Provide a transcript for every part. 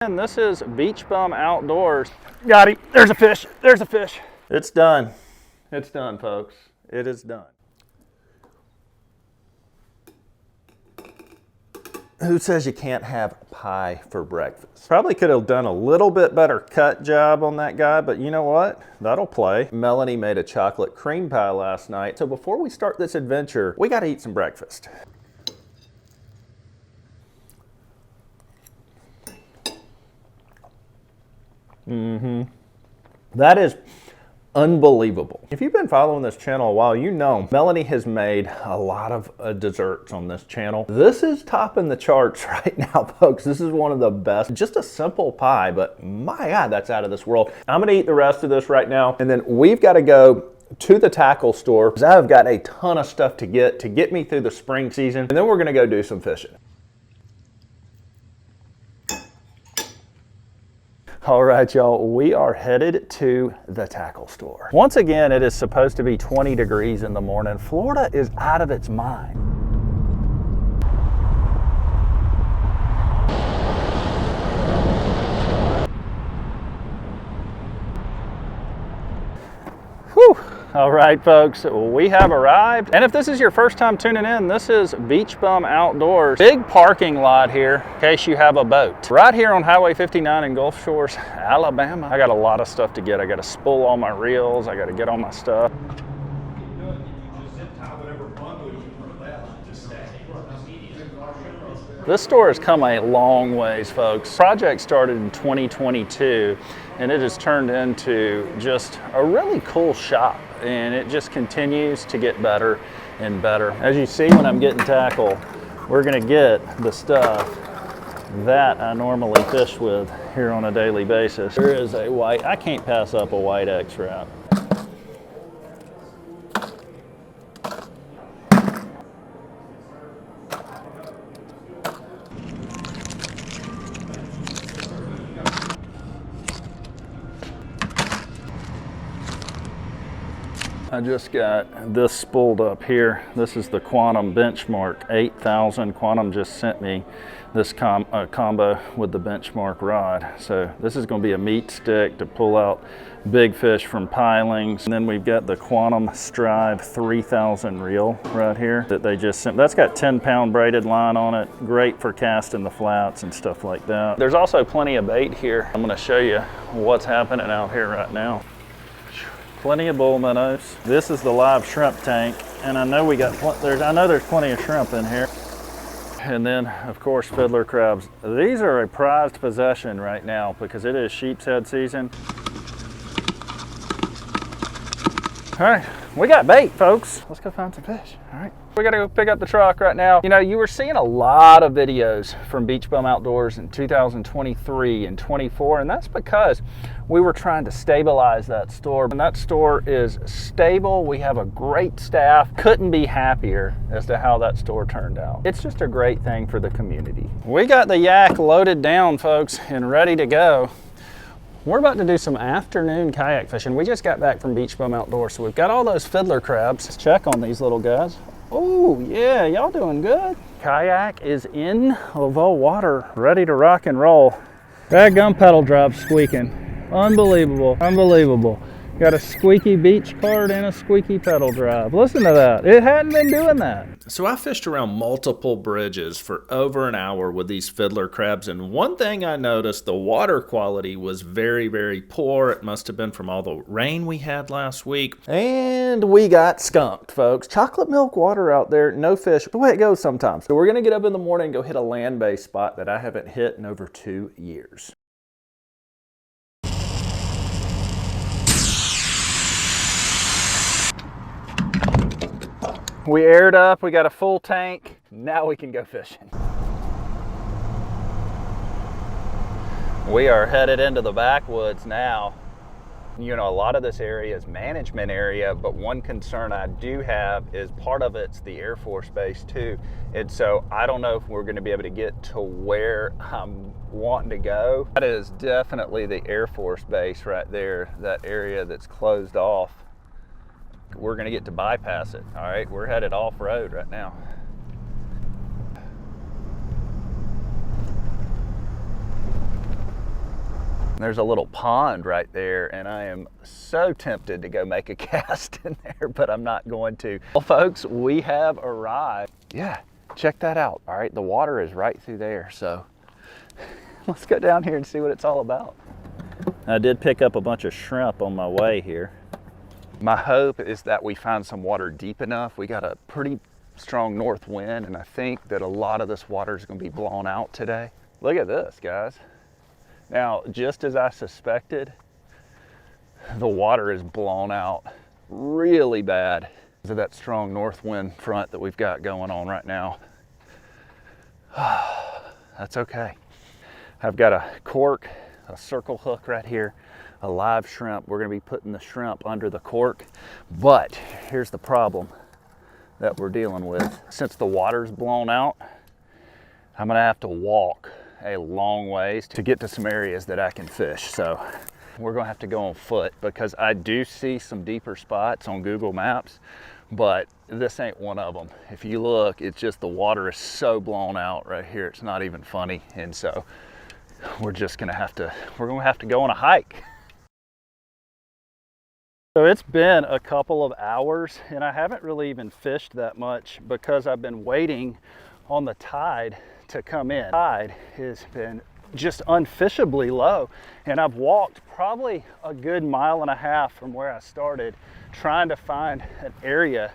And this is Beach Bum Outdoors. Got him. There's a fish. There's a fish. It's done. It's done, folks. It is done. Who says you can't have pie for breakfast? Probably could have done a little bit better cut job on that guy, but you know what? That'll play. Melanie made a chocolate cream pie last night. So before we start this adventure, we got to eat some breakfast. That is unbelievable. If you've been following this channel a while, you know Melanie has made a lot of desserts on this channel. This is topping the charts right now, folks. This is one of the best. Just a simple pie, but my God, that's out of this world. I'm gonna eat the rest of this right now, and then we've got to go to the tackle store because I've got a ton of stuff to get me through the spring season, and then we're gonna go do some fishing. All right, y'all, we are headed to the tackle store. Once again, it is supposed to be 20 degrees in the morning. Florida is out of its mind. Whew. All right, folks, we have arrived. And if this is your first time tuning in, this is Beach Bum Outdoors. Big parking lot here in case you have a boat. Right here on Highway 59 in Gulf Shores, Alabama. I got a lot of stuff to get. I got to spool all my reels. I got to get all my stuff. This store has come a long ways, folks. Project started in 2022, and it has turned into just a really cool shop, and it just continues to get better and better. As you see, when I'm getting tackle, we're gonna get the stuff that I normally fish with here on a daily basis. There is a white, I can't pass up a white X-Wrap. I just got this spooled up here. This is the Quantum Benchmark 8000. Quantum just sent me this combo with the Benchmark rod. So this is going to be a meat stick to pull out big fish from pilings. And then we've got the Quantum Strive 3000 reel right here that they just sent. That's got 10-pound braided line on it. Great for casting the flats and stuff like that. There's also plenty of bait here. I'm going to show you what's happening out here right now. Plenty of bull minnows. This is the live shrimp tank, and I know there's plenty of shrimp in here. And then, of course, fiddler crabs. These are a prized possession right now because it is sheep's head season. All right, we got bait, folks. Let's go find some fish. All right, we gotta go pick up the truck right now. You know, you were seeing a lot of videos from Beach Bum Outdoors in 2023 and 24, and that's because we were trying to stabilize that store. And that store is stable. We have a great staff. Couldn't be happier as to how that store turned out. It's just a great thing for the community. We got the yak loaded down, folks, and ready to go. We're about to do some afternoon kayak fishing. We just got back from Beach Bum Outdoors, so we've got all those fiddler crabs. Let's check on these little guys. Oh yeah, y'all doing good. Kayak is in the water, ready to rock and roll. Dadgum pedal drive squeaking. Unbelievable, unbelievable. Got a squeaky beach card and a squeaky pedal drive. Listen to that. It hadn't been doing that. So I fished around multiple bridges for over an hour with these fiddler crabs, and one thing I noticed, the water quality was very, very poor. It must have been from all the rain we had last week. And we got skunked, folks. Chocolate milk water out there, no fish. The way it goes sometimes. So we're gonna get up in the morning and go hit a land-based spot that I haven't hit in over 2 years. We aired up, we got a full tank. Now we can go fishing. We are headed into the backwoods now. You know, a lot of this area is management area, but one concern I do have is part of it's the Air Force Base too. And so I don't know if we're gonna be able to get to where I'm wanting to go. That is definitely the Air Force Base right there, that area that's closed off. We're gonna get to bypass it. All right, we're headed off-road right now. There's a little pond right there, and I am so tempted to go make a cast in there, but I'm not going to. Well, folks, we have arrived. Yeah, check that out. All right, the water is right through there, so let's go down here and see what it's all about. I did pick up a bunch of shrimp on my way here. My hope is that we find some water deep enough. We got a pretty strong north wind, and I think that a lot of this water is going to be blown out today. Look at this, guys. Now, just as I suspected, the water is blown out really bad because of that strong north wind front that we've got going on right now. That's okay. I've got a cork, a circle hook right here, a live shrimp. We're gonna be putting the shrimp under the cork, but here's the problem that we're dealing with. Since the water's blown out, I'm gonna have to walk a long ways to get to some areas that I can fish. So we're gonna have to go on foot because I do see some deeper spots on Google Maps, but this ain't one of them. If you look, it's just the water is so blown out right here. It's not even funny. And so we're gonna have to go on a hike. So it's been a couple of hours and I haven't really even fished that much because I've been waiting on the tide to come in. The tide has been just unfishably low, and I've walked probably a good 1.5 miles from where I started trying to find an area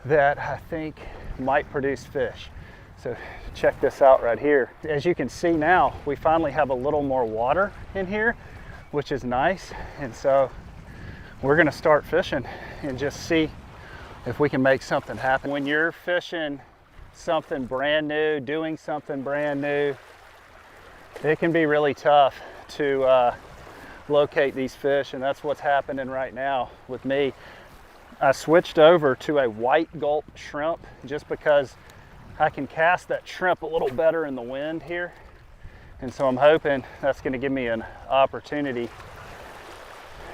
that I think might produce fish. So check this out right here. As you can see now, we finally have a little more water in here, which is nice. And so we're gonna start fishing and just see if we can make something happen. When you're fishing something brand new, doing something brand new, it can be really tough to locate these fish, and that's what's happening right now with me. I switched over to a white gulp shrimp just because I can cast that shrimp a little better in the wind here, and so I'm hoping that's going to give me an opportunity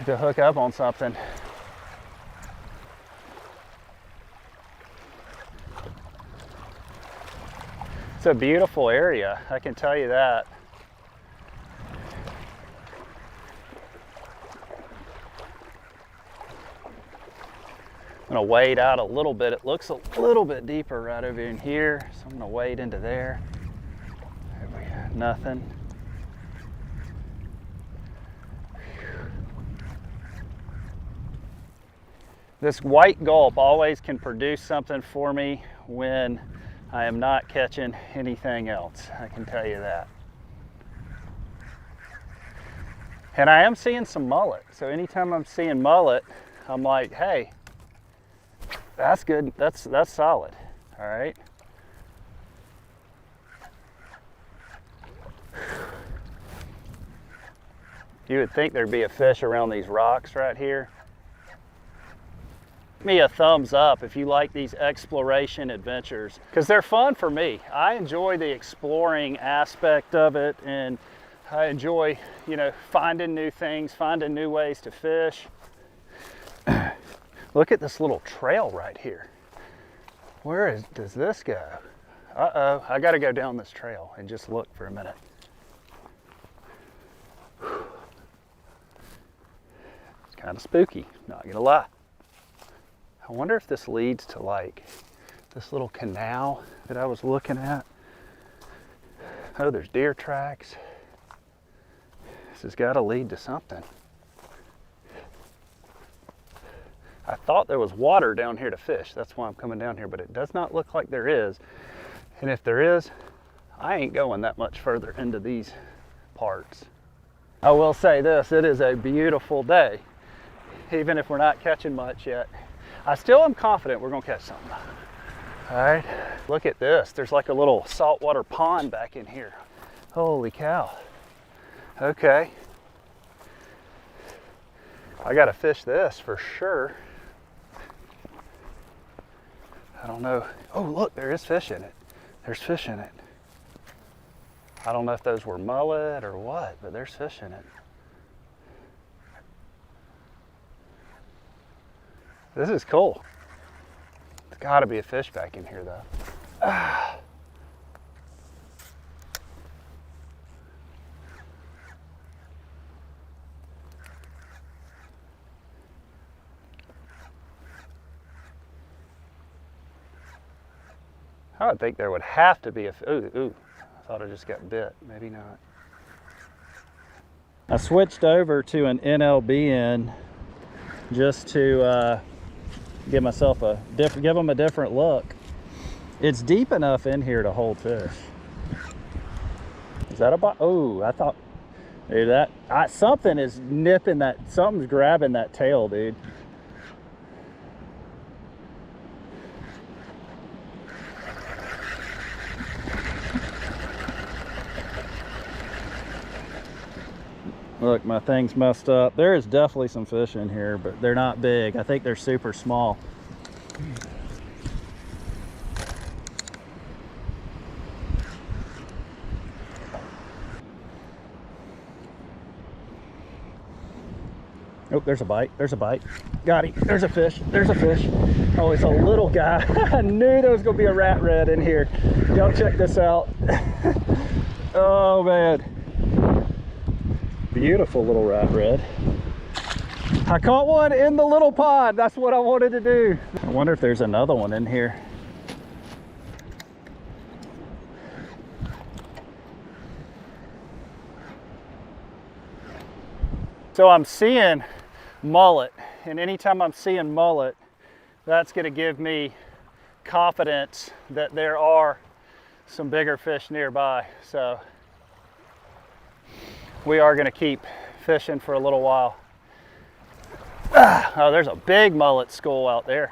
to hook up on something. It's a beautiful area, I can tell you that. I'm gonna wade out a little bit. It looks a little bit deeper right over in here, so I'm gonna wade into there. There we go, nothing. This white gulp always can produce something for me when I am not catching anything else, I can tell you that. And I am seeing some mullet, so anytime I'm seeing mullet, I'm like, hey, that's good, that's solid, all right? You would think there'd be a fish around these rocks right here. Give me a thumbs up if you like these exploration adventures, because they're fun for me. I enjoy the exploring aspect of it, and I enjoy, finding new things, finding new ways to fish. Look at this little trail right here. Where does this go? Uh-oh, I gotta go down this trail and just look for a minute. It's kind of spooky, not gonna lie. I wonder if this leads to like this little canal that I was looking at. Oh, there's deer tracks. This has got to lead to something. I thought there was water down here to fish. That's why I'm coming down here, but it does not look like there is. And if there is, I ain't going that much further into these parts. I will say this, it is a beautiful day, even if we're not catching much yet. I still am confident we're gonna catch something. All right, look at this. There's like a little saltwater pond back in here. Holy cow. Okay. I gotta fish this for sure. I don't know. Oh, look, there is fish in it. There's fish in it. I don't know if those were mullet or what, but there's fish in it. This is cool. There's gotta be a fish back in here though. I would think there would have to be a, ooh, I thought I just got bit, maybe not. I switched over to an NLBN just to give myself give them a different look. It's deep enough in here to hold fish. Is that a bite? Oh, I thought, dude, something is nipping that, something's grabbing that tail, dude. Look, my thing's messed up. There is definitely some fish in here, but they're not big. I think they're super small. Oh, there's a bite. There's a bite. Got him. There's a fish. There's a fish. Oh, it's a little guy. I knew there was going to be a rat red in here. Y'all check this out. Oh, man. Beautiful little rat red. I caught one in the little pond. That's what I wanted to do. I wonder if there's another one in here. So I'm seeing mullet, and anytime I'm seeing mullet, that's going to give me confidence that there are some bigger fish nearby. So we are going to keep fishing for a little while. Oh, there's a big mullet school out there.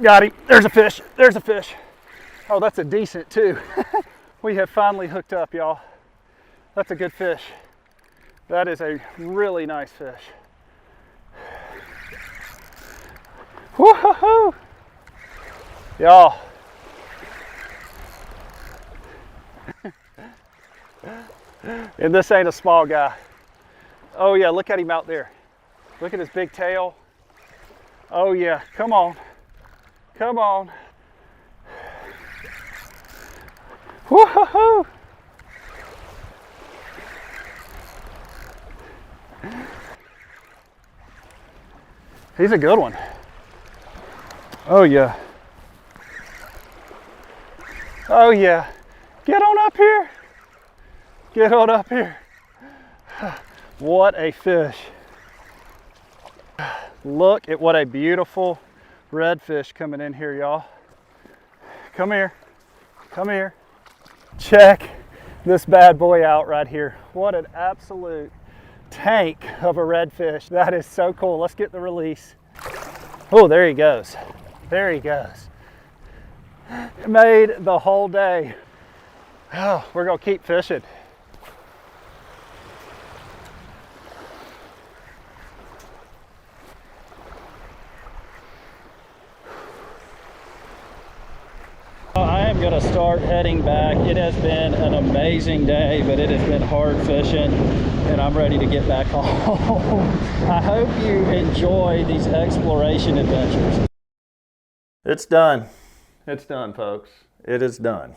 Got him. There's a fish. There's a fish. Oh, that's a decent too. We have finally hooked up, y'all. That's a good fish. That is a really nice fish. Woo-hoo-hoo! Y'all. And this ain't a small guy. Oh yeah, look at him out there. Look at his big tail. Oh yeah, come on. Come on. Woo-hoo-hoo! He's a good one. Oh yeah. Oh yeah. Get on up here. Get on up here. What a fish. Look at what a beautiful redfish coming in here, y'all. Come here. Come here. Check this bad boy out right here. What an absolute tank of a redfish. That is so cool. Let's get the release. Oh, there he goes. There he goes. It made the whole day. Oh, we're gonna keep fishing. I am going to start heading back. It has been an amazing day, but it has been hard fishing, and I'm ready to get back home. I hope you enjoy these exploration adventures. It's done. It's done, folks. It is done.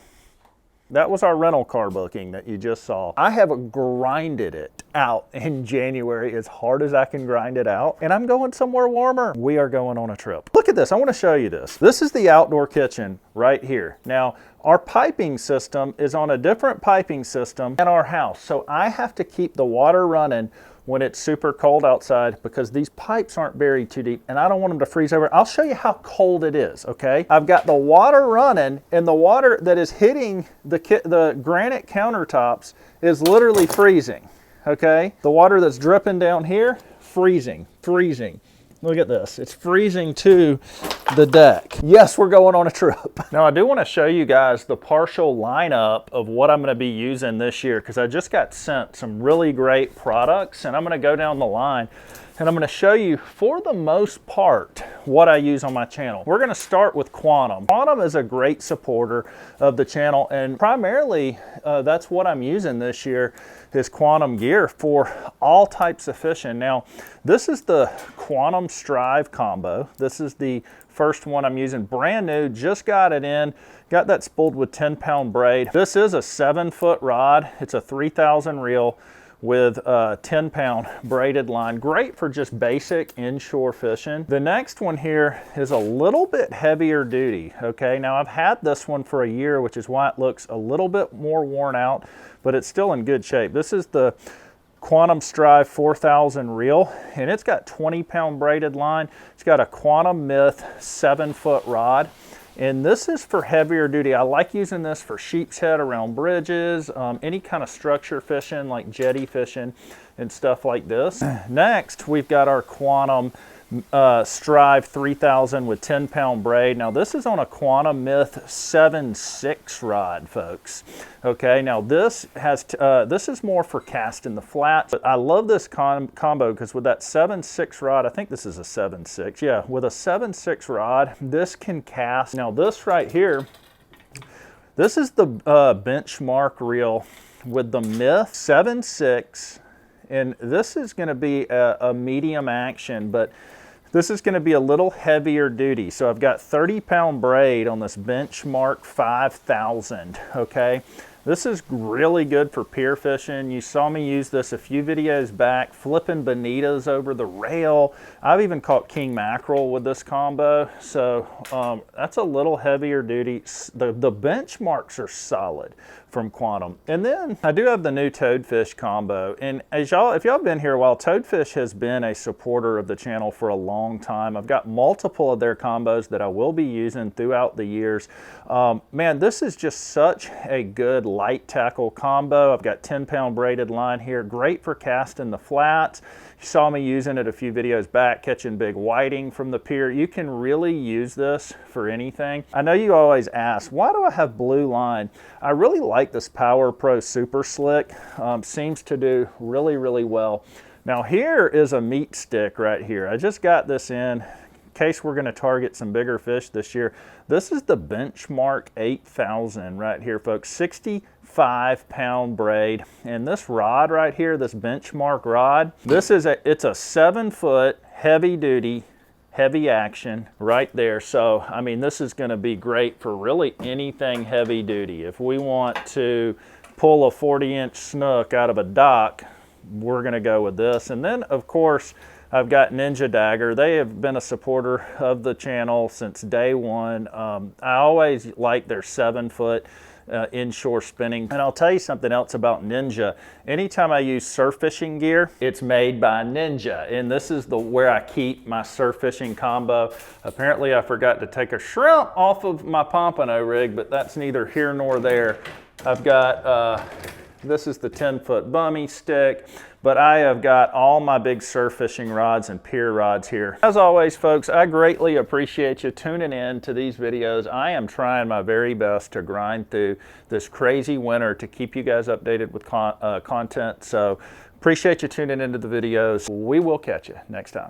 That was our rental car booking that you just saw. I have grinded it out in January as hard as I can grind it out, and I'm going somewhere warmer. We are going on a trip. Look at this. I want to show you this. This is the outdoor kitchen right here. Now, our piping system is on a different piping system in our house, so I have to keep the water running when it's super cold outside because these pipes aren't buried too deep and I don't want them to freeze over. I'll show you how cold it is, okay? I've got the water running and the water that is hitting the granite countertops is literally freezing, okay? The water that's dripping down here, freezing. Look at this, it's freezing to the deck. Yes, we're going on a trip. Now I do want to show you guys the partial lineup of what I'm going to be using this year because I just got sent some really great products and I'm going to go down the line and I'm going to show you, for the most part, what I use on my channel. We're going to start with Quantum. Quantum is a great supporter of the channel, and primarily that's what I'm using this year is Quantum gear for all types of fishing. Now, this is the Quantum Strive combo. This is the first one I'm using, brand new, just got it in, got that spooled with 10-pound braid. This is a 7-foot rod. It's a 3,000 reel with a 10-pound braided line. Great for just basic inshore fishing. The next one here is a little bit heavier duty, okay? Now I've had this one for a year, which is why it looks a little bit more worn out, but it's still in good shape. This is the Quantum Strive 4000 reel, and it's got 20-pound braided line. It's got a Quantum Myth 7-foot rod. And this is for heavier duty. I like using this for sheep's head around bridges, any kind of structure fishing like jetty fishing and stuff like this. Next, we've got our Quantum Strive 3000 with 10-pound braid. Now this is on a Quantum Myth 7.6 rod, folks. Okay, now this has this is more for casting the flats, but I love this combo because with that 7.6 rod, I think this is a 7.6, yeah, with a 7.6 rod, this can cast. Now this right here, this is the benchmark reel with the Myth 7.6, and this is going to be a medium action, but this is going to be a little heavier duty. So I've got 30-pound braid on this Benchmark 5000, okay? This is really good for pier fishing. You saw me use this a few videos back, flipping bonitas over the rail. I've even caught king mackerel with this combo. So that's a little heavier duty. The benchmarks are solid from Quantum. And then I do have the new Toadfish combo. And as y'all, if y'all been here a while, Toadfish has been a supporter of the channel for a long time. I've got multiple of their combos that I will be using throughout the years. Man, this is just such a good light tackle combo. I've got 10-pound braided line here, great for casting the flats. You saw me using it a few videos back, catching big whiting from the pier. You can really use this for anything. I know you always ask, why do I have blue line? I really like this Power Pro Super Slick. Seems to do really, really well. Now here is a meat stick right here. I just got this in case we're going to target some bigger fish this year. This is the Benchmark 8000 right here, folks. 65-pound braid, and this rod right here, this Benchmark rod, this is it's a 7-foot heavy duty, heavy action right there. So I mean, this is going to be great for really anything heavy duty. If we want to pull a 40-inch snook out of a dock, we're going to go with this. And then of course I've got Ninja Dagger. They have been a supporter of the channel since day one. I always like their 7-foot inshore spinning. And I'll tell you something else about Ninja. Anytime I use surf fishing gear, it's made by Ninja. And this is where I keep my surf fishing combo. Apparently I forgot to take a shrimp off of my pompano rig, but that's neither here nor there. I've got, this is the 10-foot bummy stick, but I have got all my big surf fishing rods and pier rods here. As always, folks, I greatly appreciate you tuning in to these videos. I am trying my very best to grind through this crazy winter to keep you guys updated with content. So appreciate you tuning into the videos. We will catch you next time.